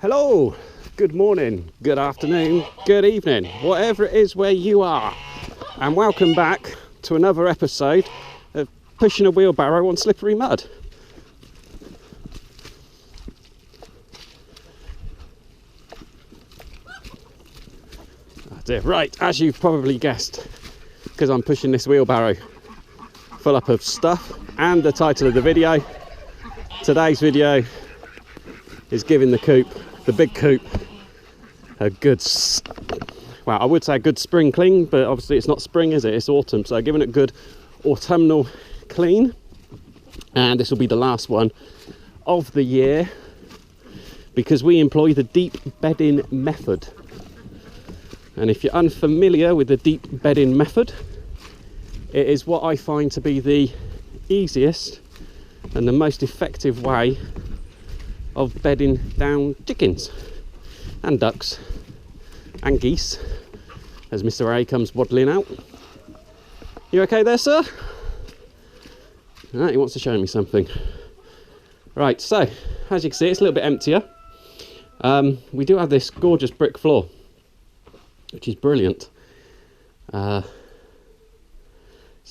Hello, good morning, good afternoon, good evening, whatever it is where you are, and welcome back to another episode of pushing a wheelbarrow on slippery mud. Oh dear. Right, as you've probably guessed, because I'm pushing this wheelbarrow full up of stuff, and the title of the video, today's video is giving the Coop, the big Coop, a good, well, I would say a good spring clean, but obviously it's not spring, is it? It's autumn, so giving it a good autumnal clean. And this will be the last one of the year because we employ the deep bedding method. And if you're unfamiliar with the deep bedding method, it is what I find to be the easiest and the most effective way of bedding down chickens and ducks and geese as Mr. A comes waddling out. You okay there, sir? Right, he wants to show me something. Right, so as you can see, it's a little bit emptier. We do have this gorgeous brick floor, which is brilliant. It's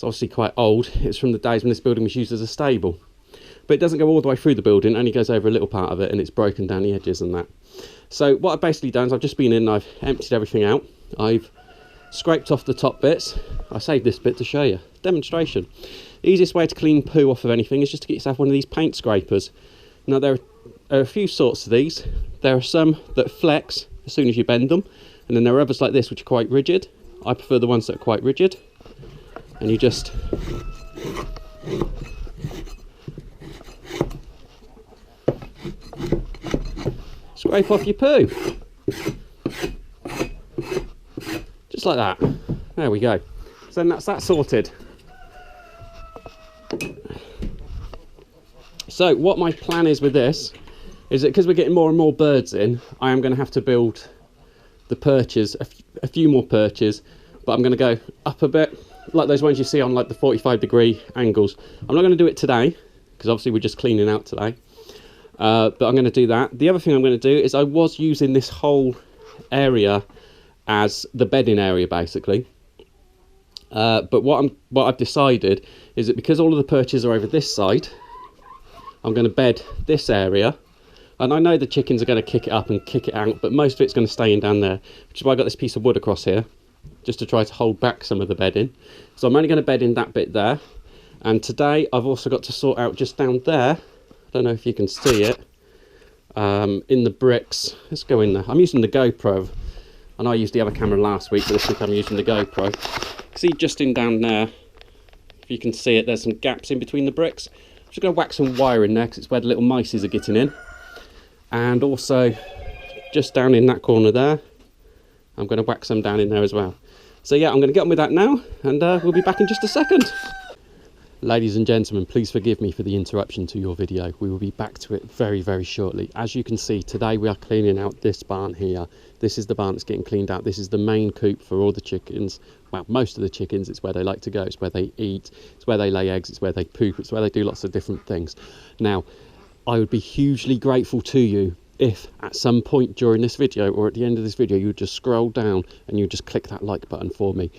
obviously quite old. It's from the days when this building was used as a stable. But it doesn't go all the way through the building, only goes over a little part of it, and it's broken down the edges and that. So what I've basically done is I've just been in and I've emptied everything out. I've scraped off the top bits. I saved this bit to show you. Demonstration. The easiest way to clean poo off of anything is just to get yourself one of these paint scrapers. Now there are a few sorts of these. There are some that flex as soon as you bend them, and then there are others like this which are quite rigid. I prefer the ones that are quite rigid. And you just scrape off your poo. Just like that. There we go. So then that's that sorted. So what my plan is with this is that because we're getting more and more birds in, I am going to have to build the perches, a few more perches, but I'm going to go up a bit, like those ones you see on like the 45-degree angles. I'm not going to do it today, because obviously we're just cleaning out today. But I'm going to do that. The other thing I'm going to do is I was using this whole area as the bedding area, basically. But what I've decided is that because all of the perches are over this side, I'm going to bed this area. And I know the chickens are going to kick it up and kick it out, but most of it's going to stay in down there, which is why I got this piece of wood across here, just to try to hold back some of the bedding. So I'm only going to bed in that bit there. And today I've also got to sort out just down there, I don't know if you can see it, in the bricks. Let's go in there. I'm using the GoPro, and I used the other camera last week, but this week I'm using the GoPro. See just in down there, if you can see it, there's some gaps in between the bricks. I'm just going to whack some wire in there because it's where the little mices are getting in. And also, just down in that corner there, I'm going to whack some down in there as well. So yeah, I'm going to get on with that now, and we'll be back in just a second. Ladies and gentlemen, please forgive me for the interruption to your video. We will be back to it very, very shortly. As you can see, today we are cleaning out this barn here. This is the barn that's getting cleaned out. This is the main coop for all the chickens. Well, most of the chickens. It's where they like to go. It's where they eat. It's where they lay eggs. It's where they poop. It's where they do lots of different things. Now, I would be hugely grateful to you if at some point during this video or at the end of this video, you would just scroll down and you just click that like button for me.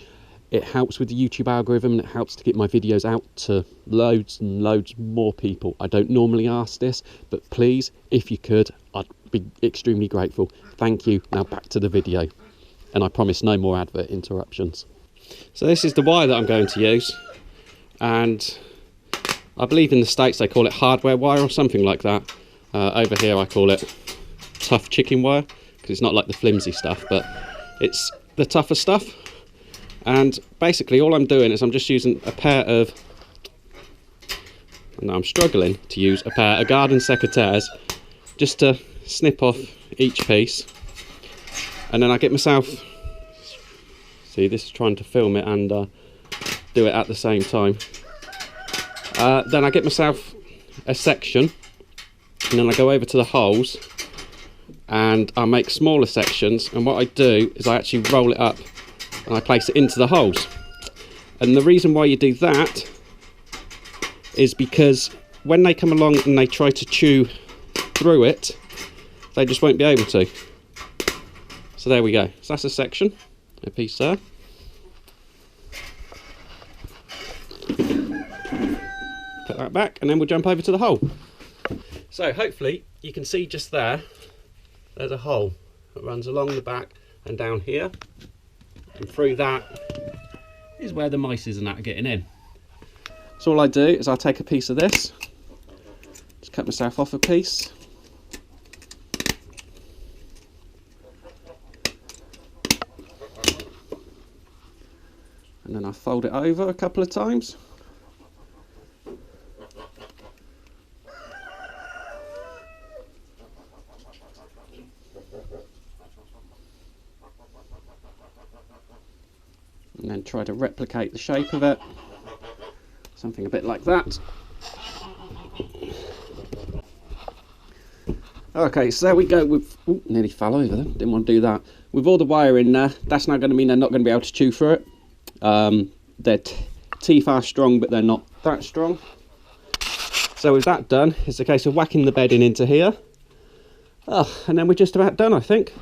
It helps with the YouTube algorithm, and it helps to get my videos out to loads and loads more people. I don't normally ask this, but please, if you could, I'd be extremely grateful. Thank you. Now back to the video. And I promise no more advert interruptions. So this is the wire that I'm going to use. And I believe in the States they call it hardware wire or something like that. Over here I call it tough chicken wire, because it's not like the flimsy stuff, but it's the tougher stuff. And basically all I'm doing is I'm just using a pair of, and I'm struggling to use a pair of garden secateurs just to snip off each piece. And then I get myself, see, this is trying to film it and do it at the same time. Then I get myself a section, and then I go over to the holes and I make smaller sections, and what I do is I actually roll it up and I place it into the holes. And the reason why you do that is because when they come along and they try to chew through it, they just won't be able to. So there we go. So that's a section, a piece there. Put that back, and then we'll jump over to the hole. So hopefully you can see just there, there's a hole that runs along the back and down here, and through that is where the mice and that are getting in. So all I do is I'll take a piece of this, just cut myself off a piece, and then I fold it over a couple of times. And then try to replicate the shape of it. Something a bit like that. Okay, so there we go. We've nearly fell over there. Didn't want to do that. With all the wire in there, that's now going to mean they're not going to be able to chew through it. Their teeth are strong, but they're not that strong. So with that done, it's a case of whacking the bedding into here. Oh, and then we're just about done, I think.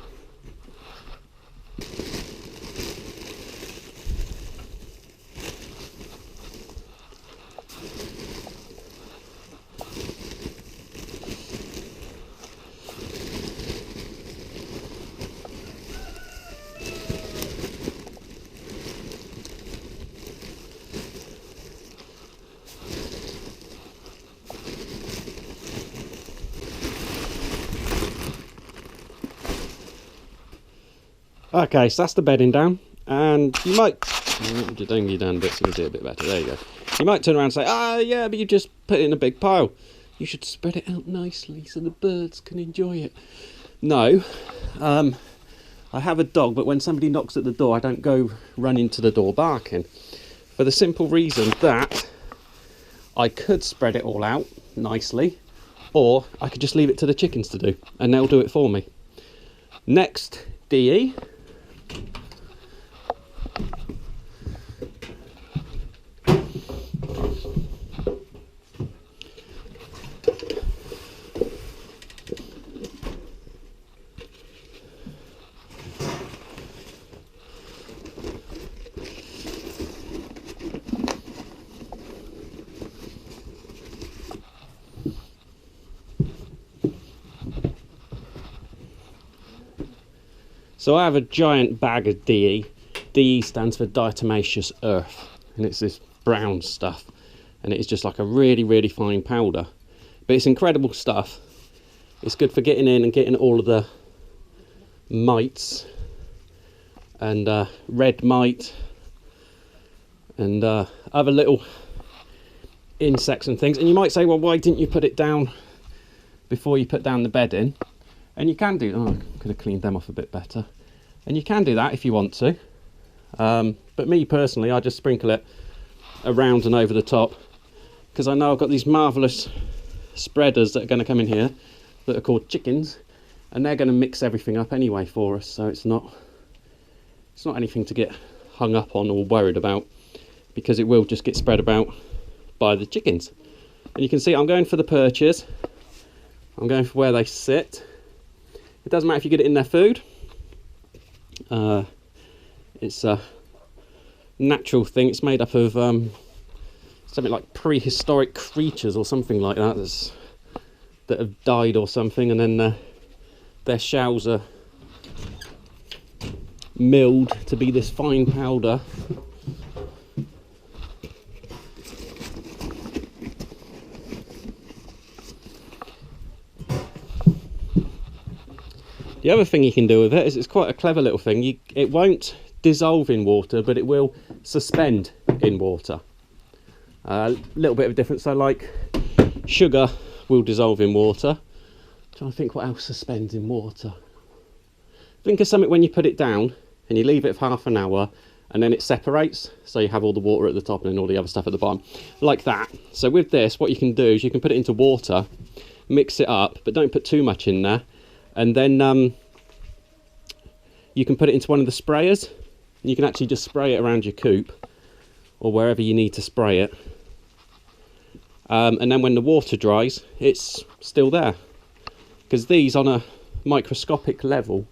Okay, so that's the bedding down, and you might, you done bits, you can do it a bit better, there you go. You might turn around and say, ah, yeah, but you just put it in a big pile. You should spread it out nicely so the birds can enjoy it. No, I have a dog, but when somebody knocks at the door, I don't go running to the door barking. For the simple reason that I could spread it all out nicely, or I could just leave it to the chickens to do, and they'll do it for me. Next, DE. So I have a giant bag of DE. DE stands for diatomaceous earth, and it's this brown stuff, and it is just like a really, really fine powder. But it's incredible stuff. It's good for getting in and getting all of the mites and red mite and other little insects and things. And you might say, well, why didn't you put it down before you put down the bedding? And you can do, oh, I could have cleaned them off a bit better. And you can do that if you want to. But me personally, I just sprinkle it around and over the top, because I know I've got these marvellous spreaders that are going to come in here that are called chickens, and they're going to mix everything up anyway for us, so it's not anything to get hung up on or worried about, because it will just get spread about by the chickens. And you can see I'm going for the perches, I'm going for where they sit. It doesn't matter if you get it in their food. It's a natural thing. It's made up of something like prehistoric creatures or something like that that have died or something, and then their shells are milled to be this fine powder. The other thing you can do with it is it's quite a clever little thing. It won't dissolve in water, but it will suspend in water. A little bit of a difference. So like sugar will dissolve in water. I'm trying to think what else suspends in water. Think of something when you put it down and you leave it for half an hour and then it separates. So you have all the water at the top and then all the other stuff at the bottom. Like that. So with this, what you can do is you can put it into water, mix it up, but don't put too much in there. And then you can put it into one of the sprayers. You can actually just spray it around your coop or wherever you need to spray it. And then when the water dries, it's still there. Because these on microscopic level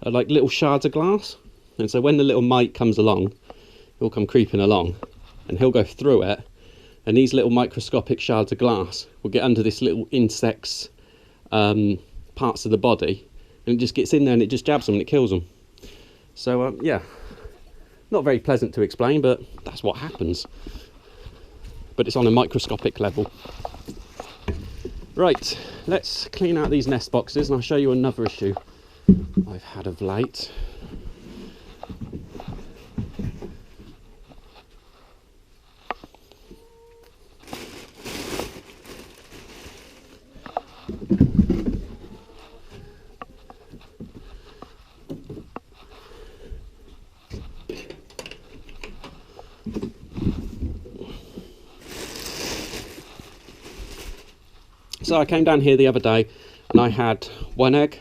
are like little shards of glass, and so when the little mite comes along, he'll come creeping along and he'll go through it, and these little microscopic shards of glass will get under this little insect's parts of the body, and it just gets in there and it just jabs them and it kills them. So yeah, not very pleasant to explain, but that's what happens. But it's on a microscopic level. Right, let's clean out these nest boxes and I'll show you another issue I've had of late. So I came down here the other day and I had 1 egg,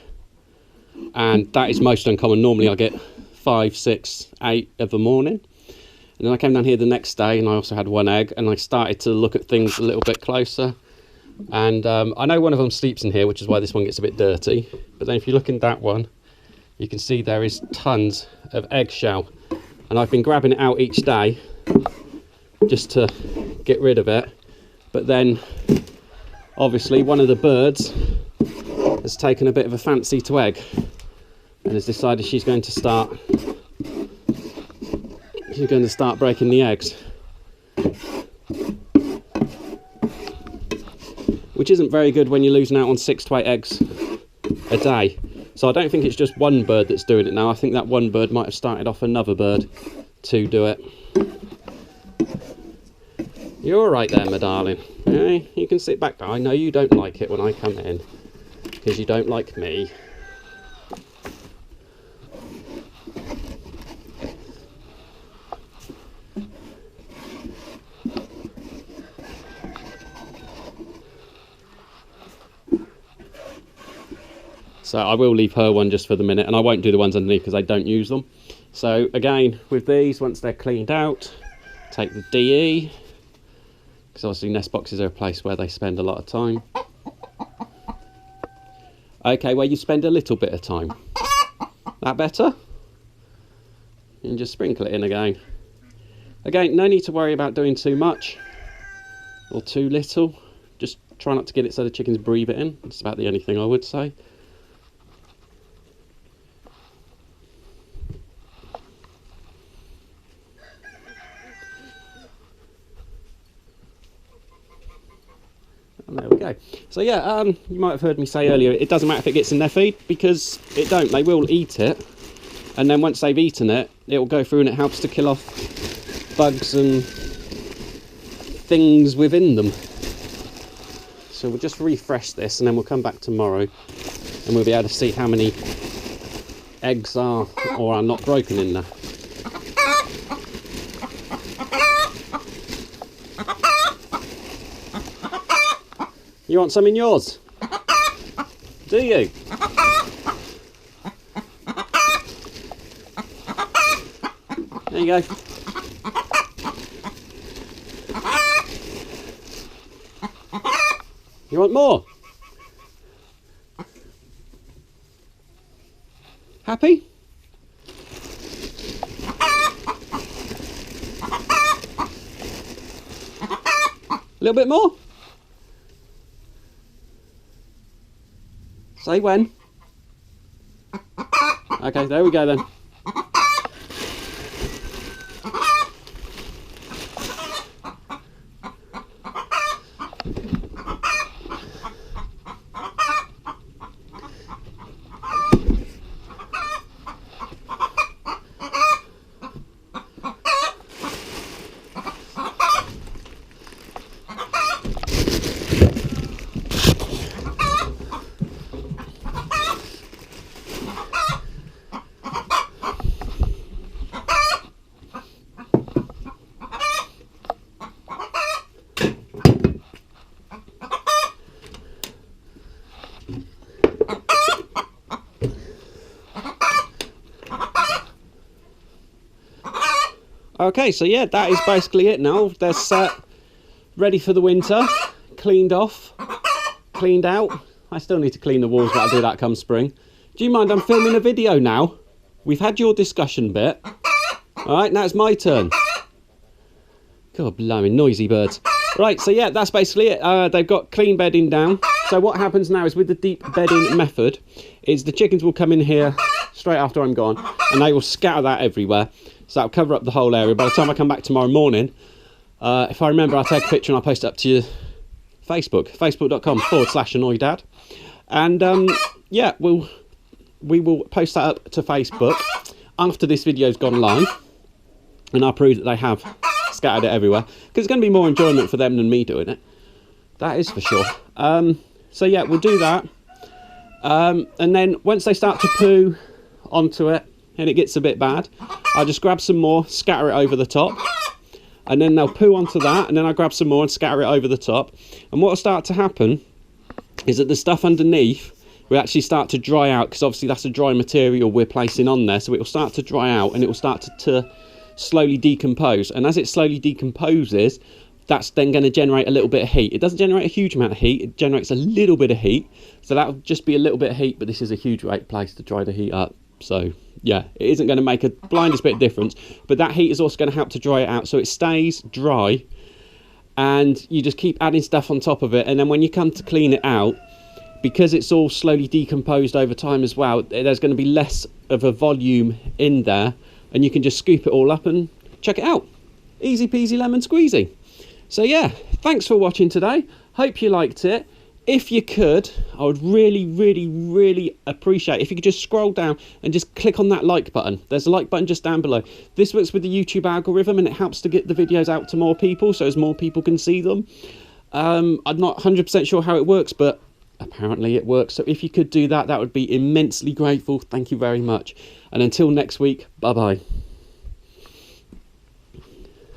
and that is most uncommon. Normally I get 5, 6, 8 of a morning. And then I came down here the next day and I also had 1 egg, and I started to look at things a little bit closer. And I know one of them sleeps in here, which is why this one gets a bit dirty. But then if you look in that one, you can see there is tons of eggshell. And I've been grabbing it out each day just to get rid of it. But then obviously one of the birds has taken a bit of a fancy to egg and has decided she's going to start breaking the eggs, which isn't very good when you're losing out on 6 to 8 eggs a day. So I don't think it's just one bird that's doing it now. I think that one bird might have started off another bird to do it. You're all right there, my darling. Okay, you can sit back. I know you don't like it when I come in, because you don't like me. So I will leave her one just for the minute, and I won't do the ones underneath because I don't use them. So again, with these, once they're cleaned out, take the DE, because obviously nest boxes are a place where they spend a lot of time. Okay, where you spend a little bit of time. That better? And just sprinkle it in again. Again, no need to worry about doing too much or too little. Just try not to get it so the chickens breathe it in. That's about the only thing I would say. There we go. So yeah, you might have heard me say earlier, it doesn't matter if it gets in their feed, because it don't. They will eat it, and then once they've eaten it, it will go through and it helps to kill off bugs and things within them. So we'll just refresh this, and then we'll come back tomorrow and we'll be able to see how many eggs are or are not broken in there. You want some in yours? Do you? There you go. You want more? Happy? A little bit more? Say when. Okay, there we go then. Okay, so yeah, that is basically it now. They're set, ready for the winter, cleaned off, cleaned out, I still need to clean the walls, but I'll do that come spring. Do you mind? I'm filming a video now. We've had your discussion bit. All right, now it's my turn. God, blimey, noisy birds. Right, so yeah, that's basically it. They've got clean bedding down. So what happens now is with the deep bedding method, is the chickens will come in here straight after I'm gone, and they will scatter that everywhere. So that'll cover up the whole area. By the time I come back tomorrow morning, if I remember, I'll take a picture and I'll post it up to your Facebook, facebook.com/annoyedad. And yeah, we will post that up to Facebook after this video's gone live, and I'll prove that they have scattered it everywhere, because it's going to be more enjoyment for them than me doing it. That is for sure. So yeah, we'll do that. And then once they start to poo onto it and it gets a bit bad, I'll just grab some more, scatter it over the top, and then they'll poo onto that, and then I'll grab some more and scatter it over the top. And what will start to happen is that the stuff underneath will actually start to dry out, because obviously that's a dry material we're placing on there, so it will start to dry out and it will start to slowly decompose. And as it slowly decomposes, that's then going to generate a little bit of heat. It doesn't generate a huge amount of heat, it generates a little bit of heat, so that'll just be a little bit of heat, but this is a huge great place to dry the heat up. So yeah, it isn't going to make a blindest bit of difference, but that heat is also going to help to dry it out, so it stays dry, and you just keep adding stuff on top of it. And then when you come to clean it out, because it's all slowly decomposed over time as well, there's going to be less of a volume in there, and you can just scoop it all up and check it out. Easy peasy lemon squeezy. So yeah, thanks for watching today. Hope you liked it. If you could, I would really appreciate if you could just scroll down and just click on that like button. There's a like button just down below. This works with the YouTube algorithm, and it helps to get the videos out to more people, so as more people can see them. I'm not 100% sure how it works, but apparently it works. So if you could do that, that would be immensely grateful. Thank you very much. And until next week, bye bye.